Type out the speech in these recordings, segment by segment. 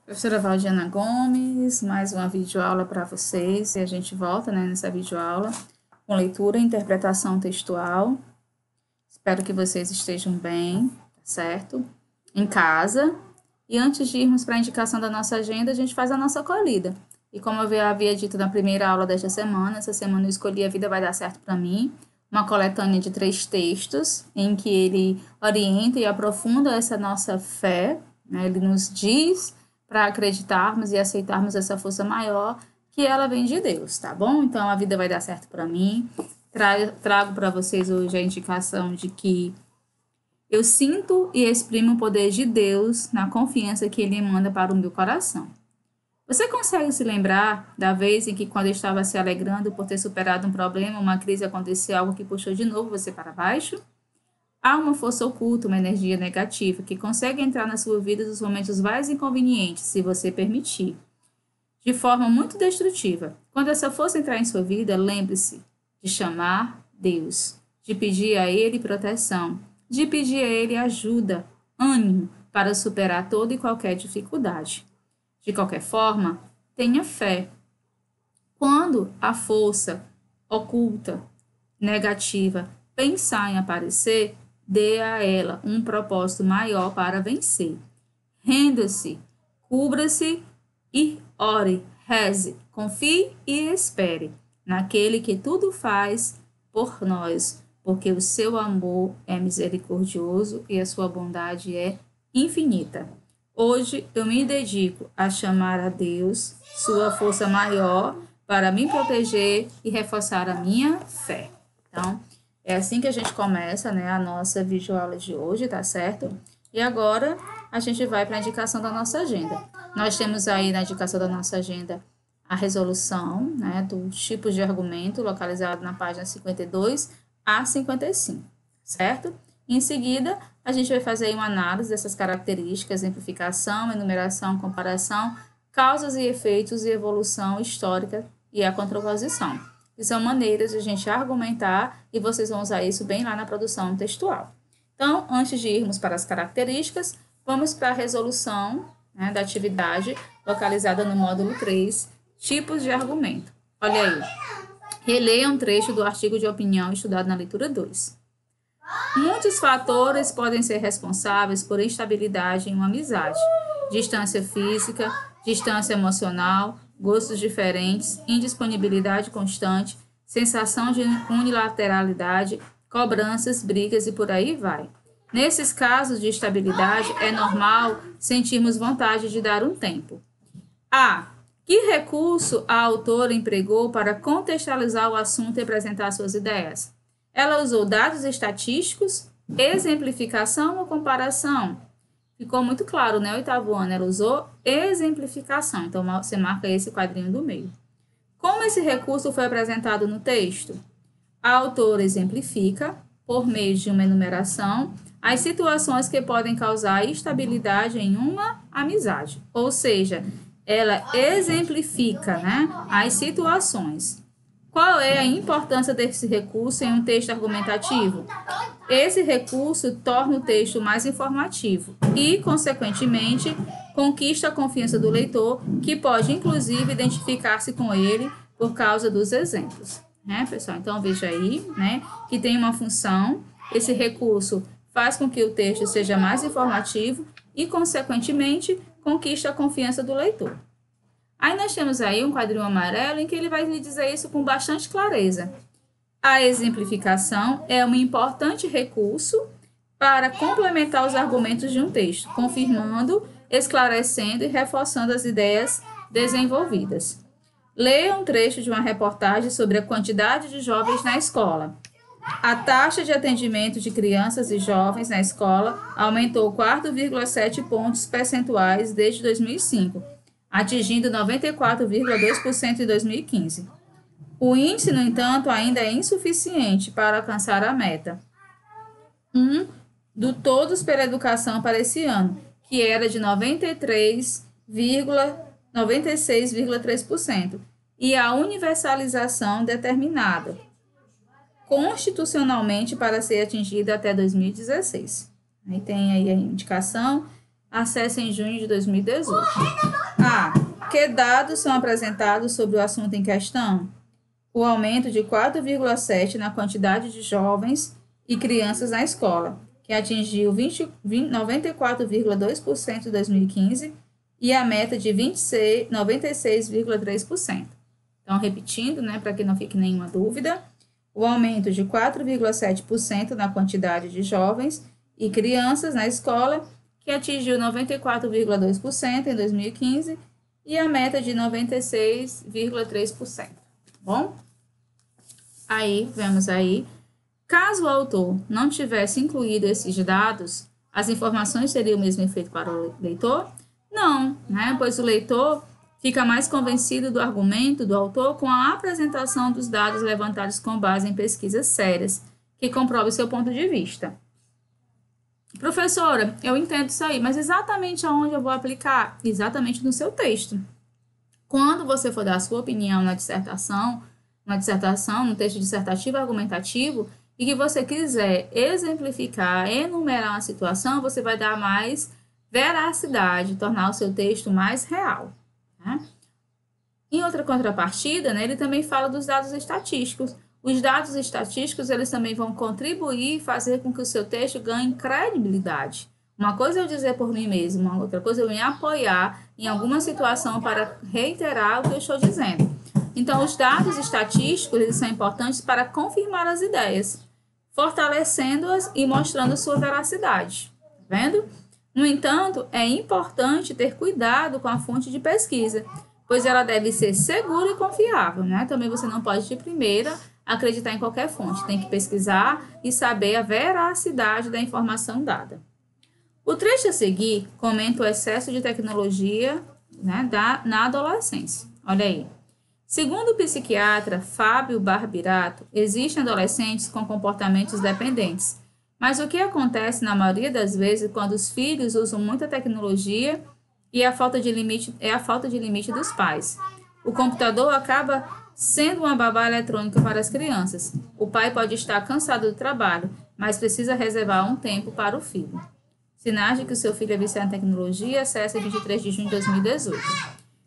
Professora Valdiana Gomes, mais uma videoaula para vocês, e a gente volta, nessa videoaula com leitura e interpretação textual. Espero que vocês estejam bem, certo? Em casa. E antes de irmos para a indicação da nossa agenda, a gente faz a nossa acolhida. E como eu havia dito na primeira aula desta semana, essa semana eu escolhi A Vida Vai Dar Certo para Mim, uma coletânea de 3 textos em que ele orienta e aprofunda essa nossa fé, né? Ele nos diz para acreditarmos e aceitarmos essa força maior, que ela vem de Deus, tá bom? Então, a vida vai dar certo para mim. Trago para vocês hoje a indicação de que eu sinto e exprimo o poder de Deus na confiança que Ele manda para o meu coração. Você consegue se lembrar da vez em que, quando eu estava se alegrando por ter superado um problema, uma crise, aconteceu algo que puxou de novo você para baixo? Há uma força oculta, uma energia negativa, que consegue entrar na sua vida nos momentos mais inconvenientes, se você permitir, de forma muito destrutiva. Quando essa força entrar em sua vida, lembre-se de chamar Deus, de pedir a Ele proteção, de pedir a Ele ajuda, ânimo para superar toda e qualquer dificuldade. De qualquer forma, tenha fé. Quando a força oculta, negativa, pensar em aparecer, dê a ela um propósito maior para vencer. Renda-se, cubra-se e ore, reze, confie e espere naquele que tudo faz por nós, porque o seu amor é misericordioso e a sua bondade é infinita. Hoje eu me dedico a chamar a Deus, sua força maior, para me proteger e reforçar a minha fé. Então, é assim que a gente começa, a nossa videoaula de hoje, tá certo? E agora a gente vai para a indicação da nossa agenda. Nós temos aí na indicação da nossa agenda a resolução, dos tipos de argumento, localizado na página 52 a 55, certo? Em seguida, a gente vai fazer aí uma análise dessas características, exemplificação, enumeração, comparação, causas e efeitos e evolução histórica e a contraposição. Que são maneiras de a gente argumentar e vocês vão usar isso bem lá na produção textual. Então, antes de irmos para as características, vamos para a resolução da atividade localizada no módulo 3, tipos de argumento. Olha aí, releia um trecho do artigo de opinião estudado na leitura 2. Muitos fatores podem ser responsáveis por instabilidade em uma amizade. Distância física, distância emocional, gostos diferentes, indisponibilidade constante, sensação de unilateralidade, cobranças, brigas e por aí vai. Nesses casos de instabilidade, é normal sentirmos vontade de dar um tempo. Que recurso a autora empregou para contextualizar o assunto e apresentar suas ideias? Ela usou dados estatísticos, exemplificação ou comparação? Ficou muito claro, oitavo ano, ela usou exemplificação. Então, você marca esse quadrinho do meio. Como esse recurso foi apresentado no texto? A autora exemplifica, por meio de uma enumeração, as situações que podem causar instabilidade em uma amizade. Ou seja, ela exemplifica, as situações. Qual é a importância desse recurso em um texto argumentativo? Esse recurso torna o texto mais informativo e, consequentemente, conquista a confiança do leitor, que pode, inclusive, identificar-se com ele por causa dos exemplos. Pessoal? Então, veja aí, que tem uma função. Esse recurso faz com que o texto seja mais informativo e, consequentemente, conquista a confiança do leitor. Aí nós temos aí um quadrinho amarelo em que ele vai lhe dizer isso com bastante clareza. A exemplificação é um importante recurso para complementar os argumentos de um texto, confirmando, esclarecendo e reforçando as ideias desenvolvidas. Leia um trecho de uma reportagem sobre a quantidade de jovens na escola. A taxa de atendimento de crianças e jovens na escola aumentou 4,7 pontos percentuais desde 2005, atingindo 94,2% em 2015. O índice, no entanto, ainda é insuficiente para alcançar a meta do Todos pela Educação para esse ano, que era de 96,3%, e a universalização determinada constitucionalmente para ser atingida até 2016. Aí tem aí a indicação acesso em junho de 2018. Que dados são apresentados sobre o assunto em questão? O aumento de 4,7% na quantidade de jovens e crianças na escola, que atingiu 94,2% em 2015 e a meta de 96,3%. Então, repetindo, né, para que não fique nenhuma dúvida, o aumento de 4,7% na quantidade de jovens e crianças na escola, que atingiu 94,2% em 2015 e a meta de 96,3%. Bom? Aí, vemos aí. Caso o autor não tivesse incluído esses dados, as informações teriam o mesmo efeito para o leitor? Não, né? Pois o leitor fica mais convencido do argumento do autor com a apresentação dos dados levantados com base em pesquisas sérias, que comprovem seu ponto de vista. Professora, eu entendo isso aí, mas exatamente aonde eu vou aplicar? Exatamente no seu texto. Quando você for dar a sua opinião na dissertação, no texto dissertativo argumentativo, e que você quiser exemplificar, enumerar uma situação, você vai dar mais veracidade, tornar o seu texto mais real. Né? Em outra contrapartida, né, ele também fala dos dados estatísticos. Os dados estatísticos, eles também vão contribuir e fazer com que o seu texto ganhe credibilidade. Uma coisa é eu dizer por mim mesmo, uma outra coisa é eu me apoiar em alguma situação para reiterar o que eu estou dizendo. Então, os dados estatísticos, eles são importantes para confirmar as ideias, fortalecendo-as e mostrando sua veracidade. Tá vendo? No entanto, é importante ter cuidado com a fonte de pesquisa, pois ela deve ser segura e confiável, né? Também você não pode, de primeira, acreditar em qualquer fonte. Tem que pesquisar e saber a veracidade da informação dada. O trecho a seguir comenta o excesso de tecnologia, né, na adolescência. Olha aí. Segundo o psiquiatra Fábio Barbirato, existem adolescentes com comportamentos dependentes. Mas o que acontece na maioria das vezes quando os filhos usam muita tecnologia e a falta de limite dos pais? O computador acaba sendo uma babá eletrônica para as crianças. O pai pode estar cansado do trabalho, mas precisa reservar um tempo para o filho. Sinais de que o seu filho é viciado em tecnologia, acesse 23 de junho de 2018.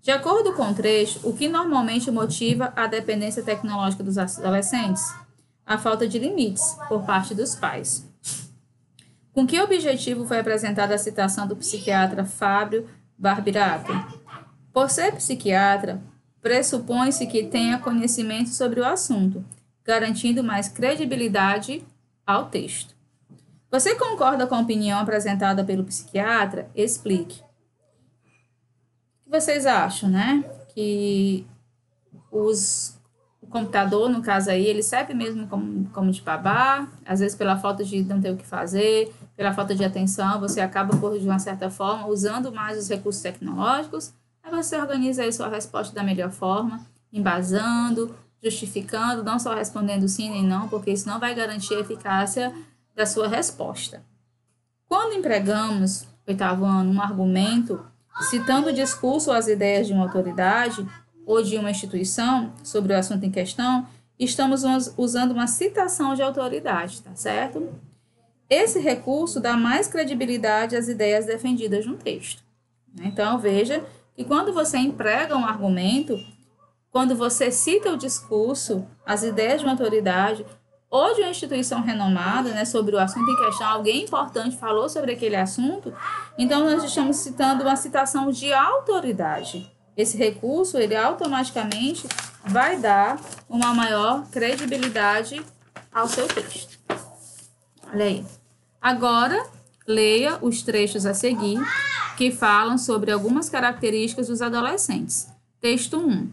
De acordo com o trecho, o que normalmente motiva a dependência tecnológica dos adolescentes? A falta de limites por parte dos pais. Com que objetivo foi apresentada a citação do psiquiatra Fábio Barbirato? Por ser psiquiatra, pressupõe-se que tenha conhecimento sobre o assunto, garantindo mais credibilidade ao texto. Você concorda com a opinião apresentada pelo psiquiatra? Explique. O que vocês acham, né? Que o computador, no caso aí, ele serve mesmo como de babá, às vezes pela falta de não ter o que fazer, pela falta de atenção, você acaba, de uma certa forma, usando mais os recursos tecnológicos, aí você organiza aí sua resposta da melhor forma, embasando, justificando, não só respondendo sim nem não, porque isso não vai garantir a eficácia da sua resposta. Quando empregamos, oitavo ano, um argumento, citando o discurso ou as ideias de uma autoridade ou de uma instituição sobre o assunto em questão, estamos usando uma citação de autoridade, tá certo? Esse recurso dá mais credibilidade às ideias defendidas no texto. Então, veja que quando você emprega um argumento, quando você cita o discurso, as ideias de uma autoridade ou de uma instituição renomada, né, sobre o assunto em questão, alguém importante falou sobre aquele assunto, então nós estamos citando uma citação de autoridade. Esse recurso, ele automaticamente vai dar uma maior credibilidade ao seu texto. Olha aí. Agora, leia os trechos a seguir, que falam sobre algumas características dos adolescentes. Texto 1.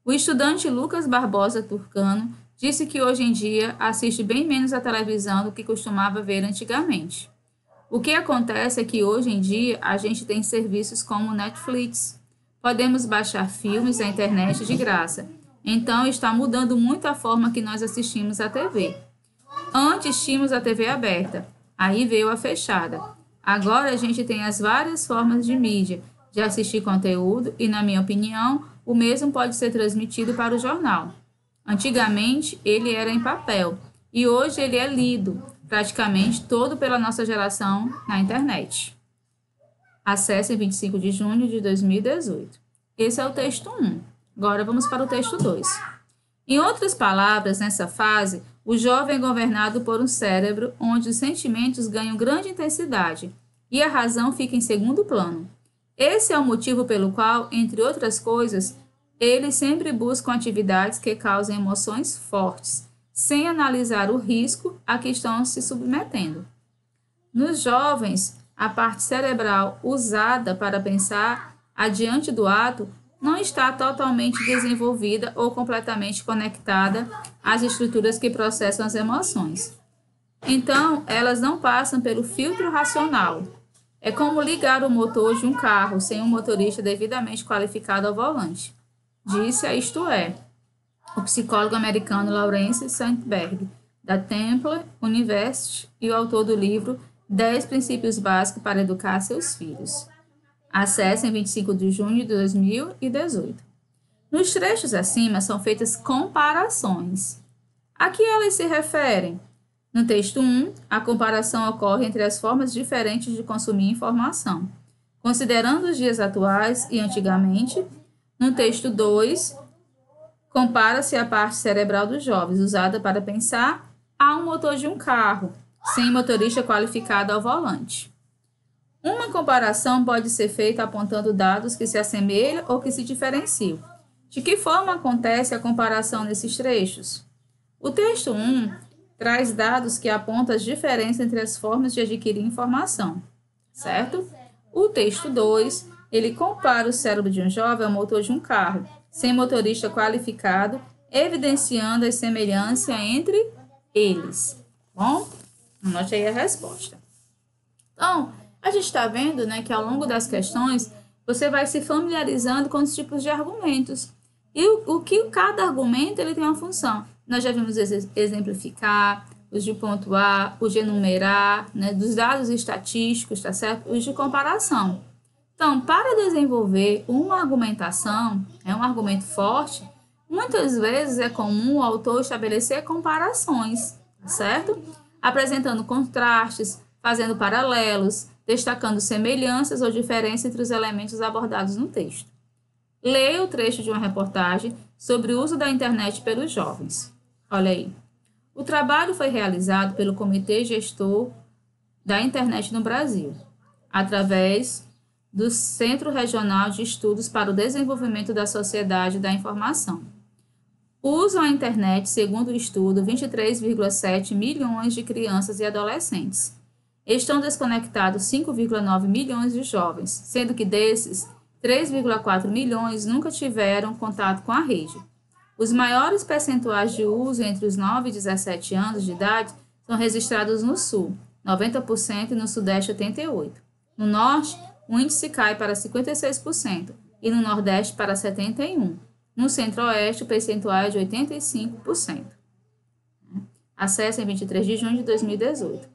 O estudante Lucas Barbosa Turcano disse que hoje em dia assiste bem menos a televisão do que costumava ver antigamente. O que acontece é que hoje em dia a gente tem serviços como Netflix. Podemos baixar filmes na internet de graça. Então está mudando muito a forma que nós assistimos a TV. Antes tínhamos a TV aberta, aí veio a fechada. Agora a gente tem as várias formas de mídia, de assistir conteúdo e, na minha opinião, o mesmo pode ser transmitido para o jornal. Antigamente, ele era em papel e hoje ele é lido, praticamente todo pela nossa geração, na internet. Acesse em 25 de junho de 2018. Esse é o texto 1. Agora vamos para o texto 2. Em outras palavras, nessa fase, o jovem é governado por um cérebro onde os sentimentos ganham grande intensidade e a razão fica em segundo plano. Esse é o motivo pelo qual, entre outras coisas, eles sempre buscam atividades que causem emoções fortes, sem analisar o risco a que estão se submetendo. Nos jovens, a parte cerebral usada para pensar adiante do ato não está totalmente desenvolvida ou completamente conectada às estruturas que processam as emoções. Então, elas não passam pelo filtro racional. É como ligar o motor de um carro sem um motorista devidamente qualificado ao volante. Disse a Isto É, o psicólogo americano Lawrence Sandberg, da Temple University e o autor do livro 10 Princípios Básicos para Educar Seus Filhos. Acesse em 25 de junho de 2018. Nos trechos acima são feitas comparações. A que elas se referem? No texto 1, a comparação ocorre entre as formas diferentes de consumir informação, considerando os dias atuais e antigamente. No texto 2, compara-se a parte cerebral dos jovens, usada para pensar a um motor de um carro, sem motorista qualificado ao volante. Uma comparação pode ser feita apontando dados que se assemelham ou que se diferenciam. De que forma acontece a comparação nesses trechos? O texto 1 traz dados que apontam as diferenças entre as formas de adquirir informação, certo? O texto 2, ele compara o cérebro de um jovem ao motor de um carro, sem motorista qualificado, evidenciando as semelhanças entre eles. Bom, anote aí a resposta. Então, a gente está vendo, né, que ao longo das questões, você vai se familiarizando com os tipos de argumentos. E o que cada argumento ele tem uma função. Nós já vimos exemplificar, os de pontuar, os de enumerar, né, dos dados estatísticos, tá certo? Os de comparação. Então, para desenvolver uma argumentação, um argumento forte, muitas vezes é comum o autor estabelecer comparações, tá certo? Apresentando contrastes, fazendo paralelos, destacando semelhanças ou diferenças entre os elementos abordados no texto. Leia o trecho de uma reportagem sobre o uso da internet pelos jovens. Olha aí. O trabalho foi realizado pelo Comitê Gestor da Internet no Brasil, através do Centro Regional de Estudos para o Desenvolvimento da Sociedade da Informação. Usam a internet, segundo o estudo, 23,7 milhões de crianças e adolescentes. Estão desconectados 5,9 milhões de jovens, sendo que desses, 3,4 milhões nunca tiveram contato com a rede. Os maiores percentuais de uso entre os 9 e 17 anos de idade são registrados no Sul, 90%, e no Sudeste, 88%. No Norte, o índice cai para 56% e no Nordeste para 71%. No Centro-Oeste, o percentual é de 85%. Acesse em 23 de junho de 2018.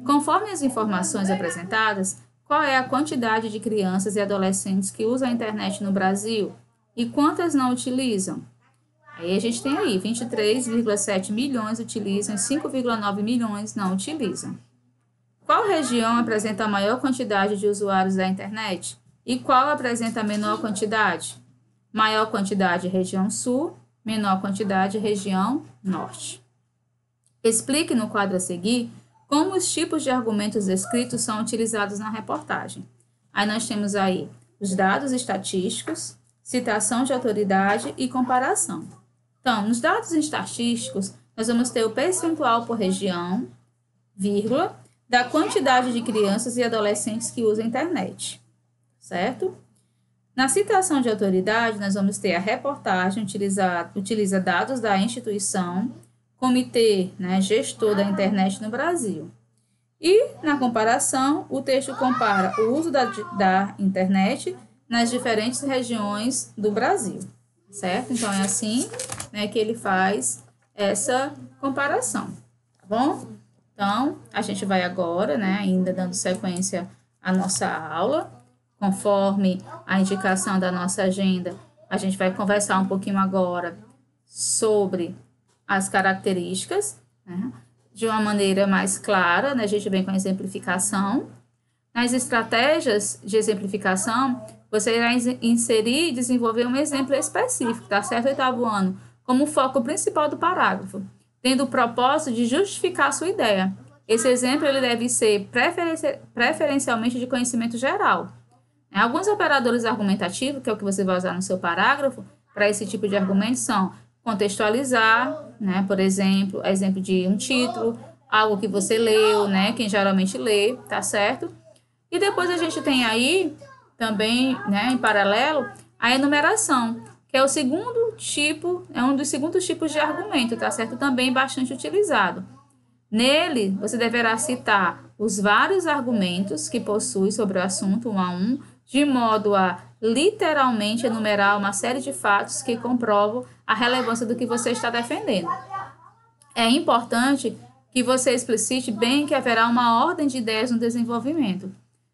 Conforme as informações apresentadas, qual é a quantidade de crianças e adolescentes que usam a internet no Brasil e quantas não utilizam? Aí a gente tem aí, 23,7 milhões utilizam e 5,9 milhões não utilizam. Qual região apresenta a maior quantidade de usuários da internet? E qual apresenta a menor quantidade? Maior quantidade, região sul, menor quantidade, região norte. Explique no quadro a seguir como os tipos de argumentos descritos são utilizados na reportagem. Aí nós temos aí os dados estatísticos, citação de autoridade e comparação. Então, nos dados estatísticos, nós vamos ter o percentual por região, vírgula, da quantidade de crianças e adolescentes que usam a internet, certo? Na citação de autoridade, nós vamos ter a reportagem, utiliza dados da instituição, comitê, né, gestor da internet no Brasil. E, na comparação, o texto compara o uso da internet nas diferentes regiões do Brasil, certo? Então, é assim, né, que ele faz essa comparação, tá bom? Então, a gente vai agora, né, ainda dando sequência à nossa aula, conforme a indicação da nossa agenda, a gente vai conversar um pouquinho agora sobre as características, né, de uma maneira mais clara, né, a gente vem com a exemplificação, Nas estratégias de exemplificação, você irá inserir e desenvolver um exemplo específico, tá certo? Oitavo ano, como foco principal do parágrafo, tendo o propósito de justificar a sua ideia. Esse exemplo ele deve ser preferencialmente de conhecimento geral. Alguns operadores argumentativos, que é o que você vai usar no seu parágrafo, para esse tipo de argumento são contextualizar, né? Por exemplo de um título, algo que você leu, né? Quem geralmente lê, tá certo? E depois a gente tem aí também, né, em paralelo, a enumeração, que é o segundo tipo, é um dos segundos tipos de argumento, tá certo? Também bastante utilizado. Nele, você deverá citar os vários argumentos que possui sobre o assunto um a um, de modo a literalmente enumerar uma série de fatos que comprovam a relevância do que você está defendendo. É importante que você explicite bem que haverá uma ordem de ideias no desenvolvimento.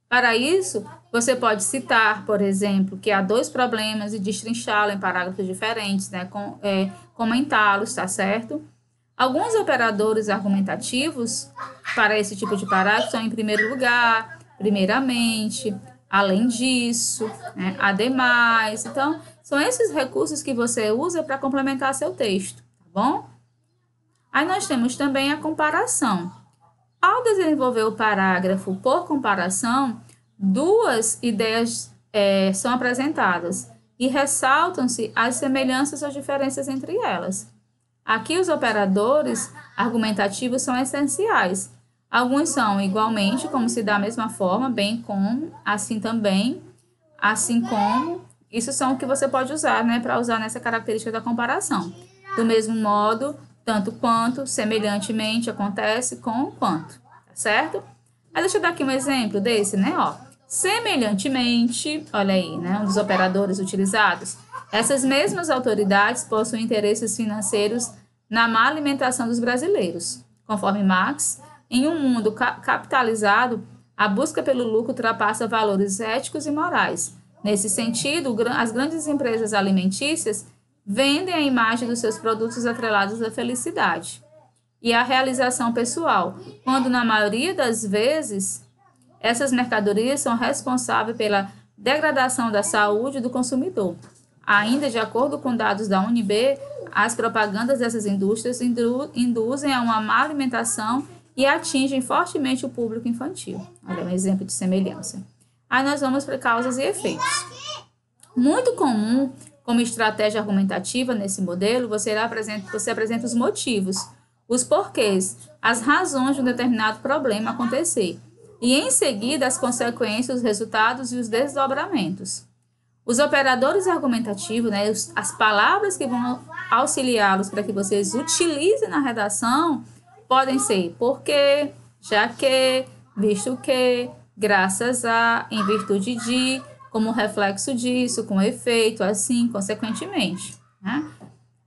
Para isso, você pode citar, por exemplo, que há 2 problemas e destrinchá-lo em parágrafos diferentes, né? Comentá-los, tá certo? Alguns operadores argumentativos para esse tipo de parágrafo são, em primeiro lugar, primeiramente, além disso, né? Ademais. Então, são esses recursos que você usa para complementar seu texto, tá bom? Aí nós temos também a comparação. Ao desenvolver o parágrafo por comparação, 2 ideias são apresentadas e ressaltam-se as semelhanças ou diferenças entre elas. Aqui os operadores argumentativos são essenciais. Alguns são igualmente, como se da mesma forma, bem como, assim também, assim como. Isso são o que você pode usar, né, para usar nessa característica da comparação. Do mesmo modo, tanto quanto, semelhantemente, acontece com quanto, tá certo? Aí deixa eu dar aqui um exemplo desse, né, ó. Semelhantemente, olha aí, né, um dos operadores utilizados. Essas mesmas autoridades possuem interesses financeiros na má alimentação dos brasileiros. Conforme Marx, em um mundo capitalizado, a busca pelo lucro ultrapassa valores éticos e morais. Nesse sentido, as grandes empresas alimentícias vendem a imagem dos seus produtos atrelados à felicidade e à realização pessoal, quando, na maioria das vezes, essas mercadorias são responsáveis pela degradação da saúde do consumidor. Ainda de acordo com dados da UNB, as propagandas dessas indústrias induzem a uma má alimentação e atingem fortemente o público infantil. Olha, um exemplo de semelhança. Aí nós vamos para causas e efeitos. Muito comum, como estratégia argumentativa nesse modelo, você apresenta os motivos, os porquês, as razões de um determinado problema acontecer, e em seguida as consequências, os resultados e os desdobramentos. Os operadores argumentativos, né, as palavras que vão auxiliá-los para que vocês utilizem na redação, podem ser porque, já que, visto que, graças a, em virtude de, como reflexo disso, com efeito, assim, consequentemente. Né?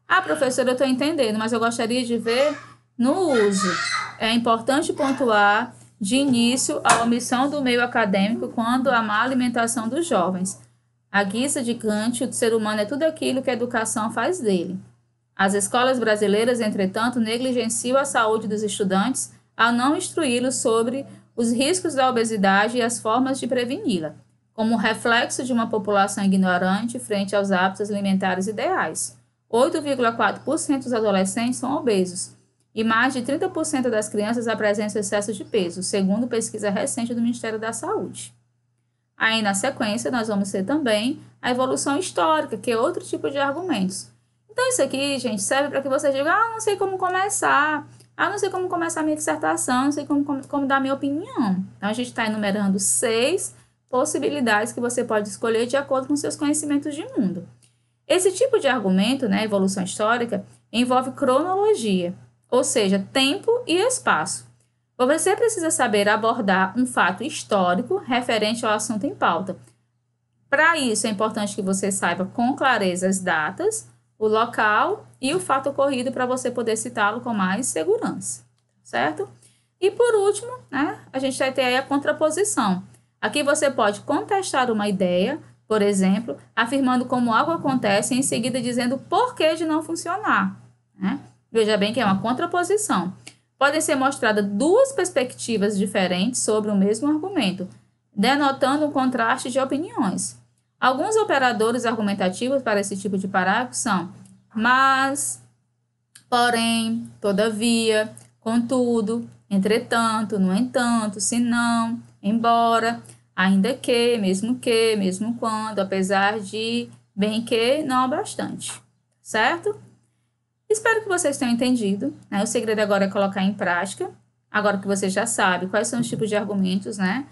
Ah, professora, eu estou entendendo, mas eu gostaria de ver no uso. É importante pontuar de início a omissão do meio acadêmico quando a má alimentação dos jovens. A guisa de Kant, o ser humano é tudo aquilo que a educação faz dele. As escolas brasileiras, entretanto, negligenciam a saúde dos estudantes ao não instruí-los sobre os riscos da obesidade e as formas de preveni-la, como reflexo de uma população ignorante frente aos hábitos alimentares ideais. 8,4% dos adolescentes são obesos e mais de 30% das crianças apresentam excesso de peso, segundo pesquisa recente do Ministério da Saúde. Aí, na sequência, nós vamos ter também a evolução histórica, que é outro tipo de argumentos. Então, isso aqui, gente, serve para que você diga, não sei como começar, não sei como começar a minha dissertação, não sei como dar minha opinião. Então, a gente está enumerando 6 possibilidades que você pode escolher de acordo com seus conhecimentos de mundo. Esse tipo de argumento, né, evolução histórica, envolve cronologia, ou seja, tempo e espaço. Você precisa saber abordar um fato histórico referente ao assunto em pauta. Para isso, é importante que você saiba com clareza as datas, o local e o fato ocorrido para você poder citá-lo com mais segurança, certo? E por último, né, a gente vai ter aí a contraposição. Aqui você pode contestar uma ideia, por exemplo, afirmando como algo acontece e em seguida dizendo o porquê de não funcionar, né? Veja bem que é uma contraposição. Podem ser mostradas 2 perspectivas diferentes sobre o mesmo argumento. denotando um contraste de opiniões. Alguns operadores argumentativos para esse tipo de parágrafo são mas, porém, todavia, contudo, entretanto, no entanto, se não, embora, ainda que, mesmo quando, apesar de, bem que, não bastante. Certo? Espero que vocês tenham entendido, né? O segredo agora é colocar em prática. Agora que você já sabe quais são os tipos de argumentos, né?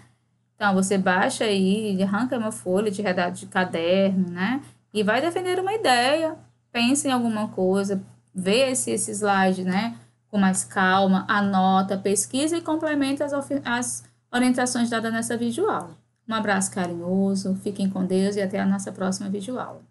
Então, você baixa aí, arranca uma folha de redato de caderno, né? E vai defender uma ideia, pense em alguma coisa, vê esse slide, né? Com mais calma, anota, pesquisa e complementa as orientações dadas nessa videoaula. Um abraço carinhoso, fiquem com Deus e até a nossa próxima videoaula.